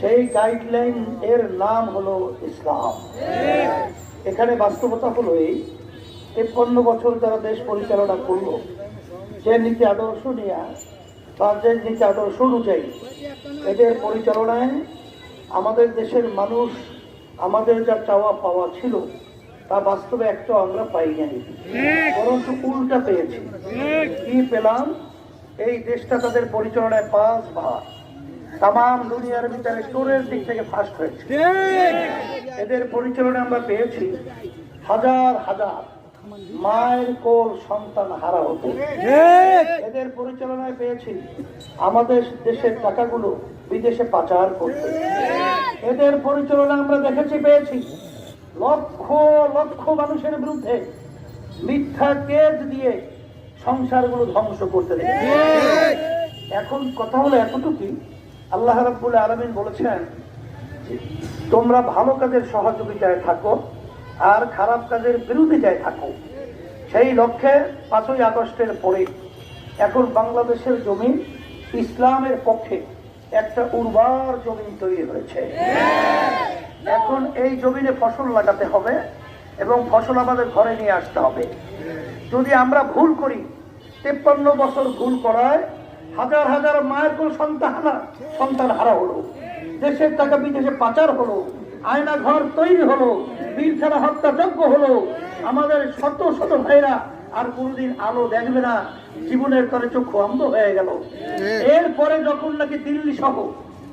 সেই গাইডলাইন এর নাম হলো ইসলাম। এখানে বাস্তবতা হলো এই 53 বছর যারা দেশ পরিচালনা করলো, যে নীতি আদর্শ নিয়ে বা যে নীতি আদর্শ অনুযায়ী এদের পরিচালনায় আমাদের দেশের মানুষ আমাদের যা চাওয়া পাওয়া ছিল তা বাস্তবে একটা আমরা পাই নাই, বরঞ্চ উল্টা পেয়েছি। কি পেলাম? এই দেশটা তাদের পরিচালনায় 5 ভাগ তাম দুনিয়ার ভিতরে স্টোরের দিক থেকে ফার্স্ট হয়েছে। এদের পরিচালনায় আমরা পেয়েছি হাজার হাজার মায়ের কোল সন্তান হারা হতো। এদের পরিচালনায় পেয়েছি আমাদের দেশের টাকাগুলো বিদেশে পাচার করতে। এদের পরিচালনা আমরা পেয়েছি লক্ষ লক্ষ মানুষের বিরুদ্ধে মিথ্যা কেস দিয়ে সংসারগুলো ধ্বংস করতে দেখেছি। এখন কথা হলো এতটুকু, আল্লাহ রাব্বুল আলামিন বলেছেন তোমরা ভালো কাজের সহযোগিতায় থাকো আর খারাপ কাজের বিরোধিতায় থাকো। সেই লক্ষ্যে 5ই আগস্টের পরে এখন বাংলাদেশের জমি ইসলামের পক্ষে একটা উর্বর জমি তৈরি হয়েছে। এখন এই জমিনে ফসল লাগাতে হবে এবং ফসল আমাদের ঘরে নিয়ে আসতে হবে। যদি আমরা ভুল করি, 53 বছর ভুল করায় হাজার হাজার মায়ের কোল সন্তান হারা হলো, দেশের টাকা বিদেশে পাচার হলো, আয়না ঘর তৈরি হলো, বীর ছাড়া হত্যাযজ্ঞ হলো, আমাদের শত শত ভাইরা আর কোনদিন আলো দেখবে না, জীবনের তরে চক্ষু অন্ধ হয়ে গেল। এরপরে যখন নাকি দিল্লি সহ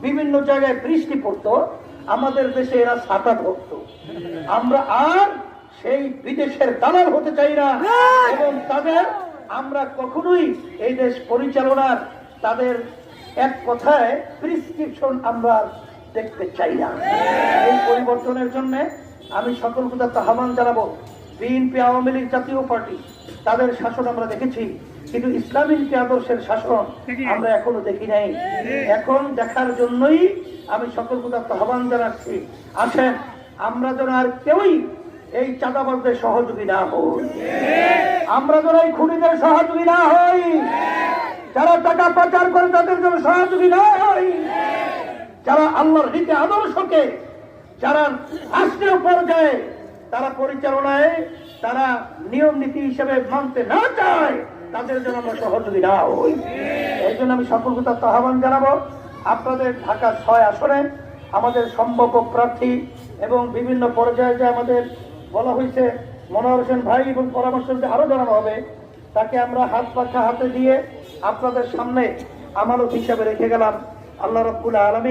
বিভিন্ন জায়গায় বৃষ্টি পড়তো, আমাদের দেশে এরা ছাতা ধরতো। আমরা আর সেই বিদেশের দালাল হতে চাই না এবং তাদের আমরা কখনোই এই দেশ পরিচালনার তাদের এক কথায় প্রেসক্রিপশন আমরা দেখতে চাই না। এই পরিবর্তনের জন্য আমি সকল প্রকার আহ্বান জানাবো। বিএনপি, আওয়ামী লীগ, জাতীয় পার্টি তাদের শাসন আমরা দেখেছি, কিন্তু ইসলামী নীতি আদর্শের শাসন আমরা এখনো দেখি নাই। এখন দেখার জন্যই আমি সকল প্রকার আহ্বান জানাচ্ছি, আসেন আমরা যেন আর কেউই এই চাঁদাবাজদের সহযোগী না হই, আমরা যেন এই খুনিদের সহযোগী না হই, যারা টাকা পাচার করে তাদের জন্য সহযোগী না হই, যারা আল্লাহর নীতি আদর্শকে যারা রাষ্ট্রীয় পর্যায়ে তারা পরিচালনায় তারা নিয়ম নীতি হিসেবে মানতে না চায়, তাদের জন্য আমরা সহযোগী না হই। এই জন্য আমি সকল কথা আহ্বান জানাবো, আপনাদের ঢাকা 6 আসনে আমাদের সম্ভাব্য প্রার্থী এবং বিভিন্ন পর্যায়ে যে আমাদের বলা হয়েছে মনোহর হোসেন ভাই এবং পরামর্শ আরো জানানো হবে, তাকে আমরা হাত পাখা হাতে দিয়ে আপনাদের সামনে আমানত হিসাবে রেখে গেলাম। আল্লাহ রাব্বুল আলামিন